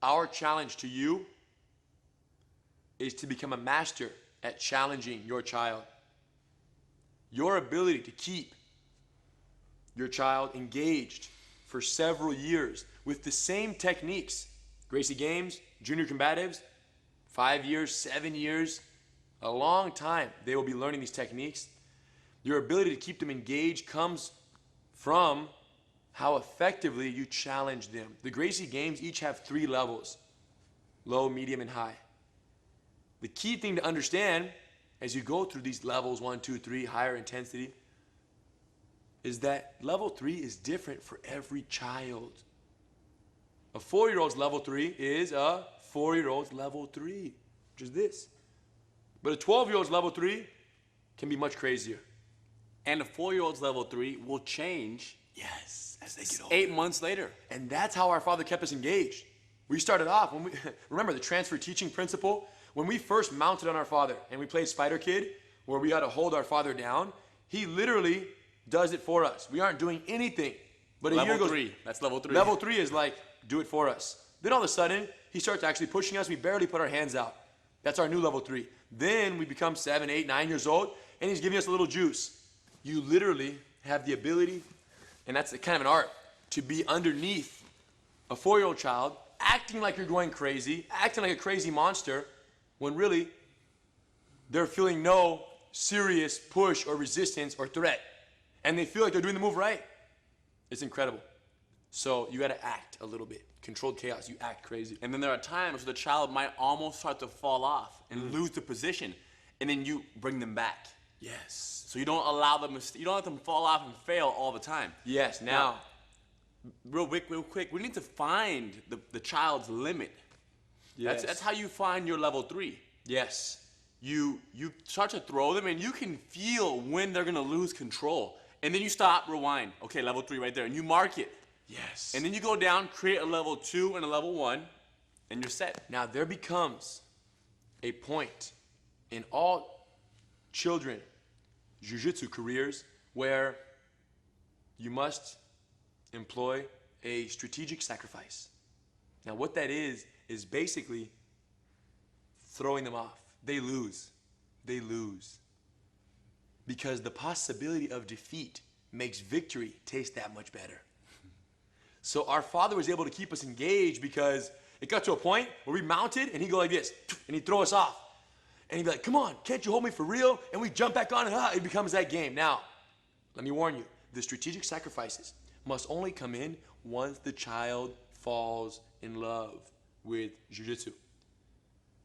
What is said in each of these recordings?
Our challenge to you is to become a master at challenging your child. Your ability to keep your child engaged for several years with the same techniques. Gracie Games, Junior Combatives, 5 years, 7 years, a long time they will be learning these techniques. Your ability to keep them engaged comes from how effectively you challenge them. The Gracie Games each have 3 levels, low, medium, and high. The key thing to understand as you go through these levels, 1, 2, 3, higher intensity, is that level 3 is different for every child. A 4-year-old's level 3 is a 4-year-old's level 3, which is this. But a 12-year-old's level 3 can be much crazier. And a 4-year-old's level 3 will change. Yes, as they get older. 8 months later. And that's how our father kept us engaged. We started off, when we remember the transfer teaching principle? When we first mounted on our father and we played Spider Kid, where we had to hold our father down, he literally does it for us. We aren't doing anything. But level 3, that's level 3. Level 3 is like, do it for us. Then all of a sudden, he starts actually pushing us. We barely put our hands out. That's our new level 3. Then we become 7, 8, 9 years old, and he's giving us a little juice. You literally have the ability, and that's kind of an art, to be underneath a 4-year-old child, acting like you're going crazy, acting like a crazy monster, when really they're feeling no serious push or resistance or threat. And they feel like they're doing the move right. It's incredible. So you gotta act a little bit. Controlled chaos, you act crazy. And then there are times where the child might almost start to fall off and lose the position, and then you bring them back. Yes. So you don't allow them, you don't let them fall off and fail all the time. Yes, now real quick, we need to find the child's limit. yes. That's how you find your level 3. Yes. You start to throw them, and you can feel when they're gonna lose control. And then you stop, rewind. Okay, level 3 right there, and you mark it. Yes. And then you go down, create a level 2 and a level 1, and you're set. Now there becomes a point in all children jiu-jitsu careers where you must employ a strategic sacrifice. Now what that is basically throwing them off. They lose. They lose. Because the possibility of defeat makes victory taste that much better. So our father was able to keep us engaged because it got to a point where we mounted and he'd go like this, and he'd throw us off. And he'd be like, come on, can't you hold me for real? And we jump back on and it becomes that game. Now, let me warn you, the strategic sacrifices must only come in once the child falls in love with jiu-jitsu.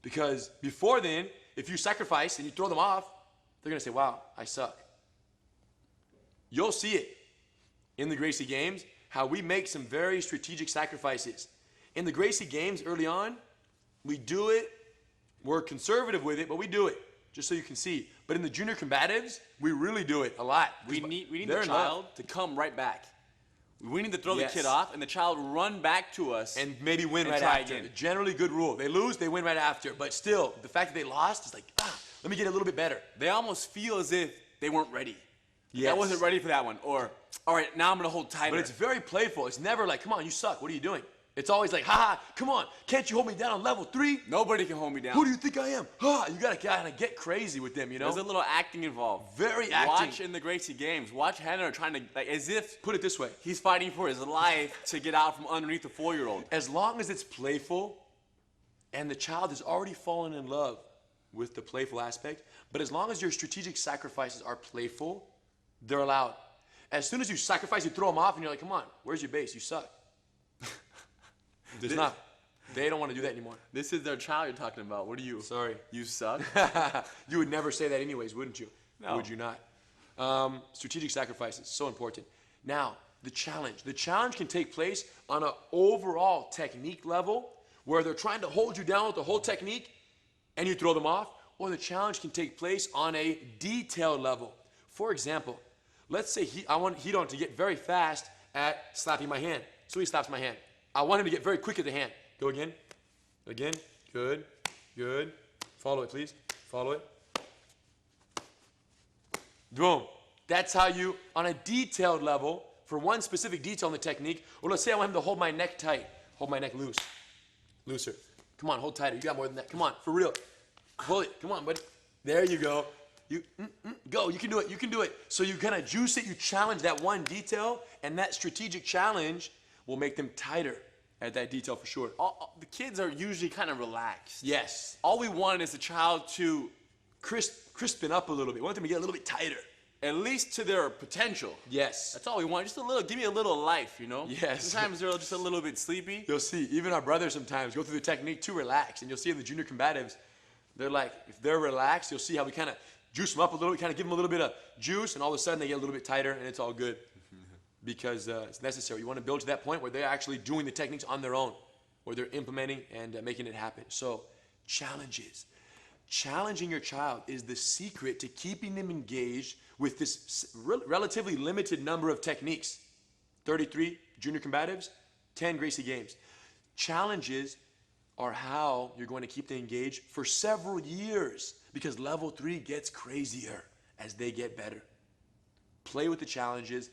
Because before then, if you sacrifice and you throw them off, they're gonna say, wow, I suck. You'll see it in the Gracie Games, how we make some very strategic sacrifices. In the Gracie Games early on, we do it, we're conservative with it, but we do it, just so you can see. But in the Junior Combatives, we really do it a lot. We need the child to come right back. We need to throw Yes. the kid off and the child run back to us. And maybe win and right try after. again. Generally good rule. They lose, they win right after. But still, the fact that they lost is like, let me get a little bit better. They almost feel as if they weren't ready. Yes. I wasn't ready for that one. Or, all right, now I'm gonna hold tighter. But it's very playful. It's never like, come on, you suck. What are you doing? It's always like, haha, come on. Can't you hold me down on level 3? Nobody can hold me down. Who do you think I am? Ha! You gotta kind of get crazy with them, you know? There's a little acting involved. Very acting. Watch in the Gracie Games. Watch Hannah trying to, like, as if Put it this way. he's fighting for his life to get out from underneath the 4-year-old. As long as it's playful and the child has already fallen in love with the playful aspect, but as long as your strategic sacrifices are playful, they're allowed. As soon as you sacrifice, you throw them off and you're like, come on, where's your base? You suck. There's not. They don't want to do that anymore. This is their child you're talking about. What are you? Sorry. You suck? You would never say that anyways, wouldn't you? No. Would you not? Strategic sacrifices, so important. Now, the challenge. The challenge can take place on an overall technique level where they're trying to hold you down with the whole technique and you throw them off, or the challenge can take place on a detailed level. For example, let's say I want Hidon to get very fast at slapping my hand. So he slaps my hand. I want him to get very quick at the hand. Go again. Again. Good. Good. Follow it, please. Follow it. Boom. That's how you, on a detailed level, for one specific detail in the technique, or let's say I want him to hold my neck tight, hold my neck loose. Looser. Come on, hold tighter. You got more than that. Come on, for real. Pull it. Come on, buddy. There you go. You go. You can do it. You can do it. So you kind of juice it. You challenge that one detail, and that strategic challenge will make them tighter at that detail for sure. The kids are usually kind of relaxed. Yes. All we want is the child to Crispin up a little bit. We want them to get a little bit tighter. at least to their potential. Yes. That's all we want. Just a little, give me a little life, you know? Yes. Sometimes they're just a little bit sleepy. You'll see, even our brothers sometimes go through the technique to relax. And you'll see in the junior combatives, they're like, if they're relaxed, you'll see how we kind of juice them up a little, kind of give them a little bit of juice, and all of a sudden they get a little bit tighter, and it's all good. Because it's necessary. You want to build to that point where they're actually doing the techniques on their own, where they're implementing and making it happen. So, challenges. Challenging your child is the secret to keeping them engaged with this relatively limited number of techniques. 33 junior combatives, 10 Gracie games. Challenges are how you're going to keep them engaged for several years, because level 3 gets crazier as they get better. Play with the challenges,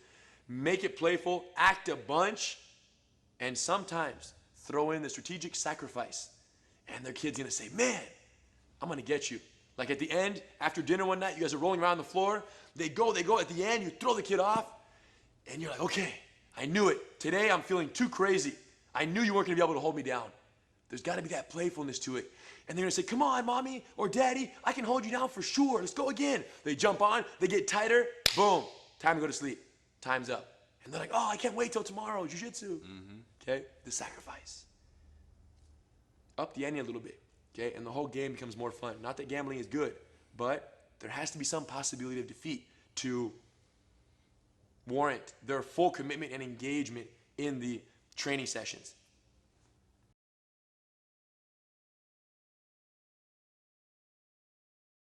make it playful, act a bunch, and sometimes throw in the strategic sacrifice. And their kid's gonna say, man, I'm gonna get you. Like at the end, after dinner one night, you guys are rolling around the floor, they go, at the end, you throw the kid off, and you're like, okay, I knew it. Today I'm feeling too crazy. I knew you weren't gonna be able to hold me down. There's gotta be that playfulness to it. And they're gonna say, come on, mommy or daddy, I can hold you down for sure. Let's go again. They jump on, they get tighter, boom, time to go to sleep. Time's up. And they're like, oh, I can't wait till tomorrow, jiu-jitsu. Okay, the sacrifice. Up the ante a little bit, okay? And the whole game becomes more fun. Not that gambling is good, but there has to be some possibility of defeat to warrant their full commitment and engagement in the training sessions.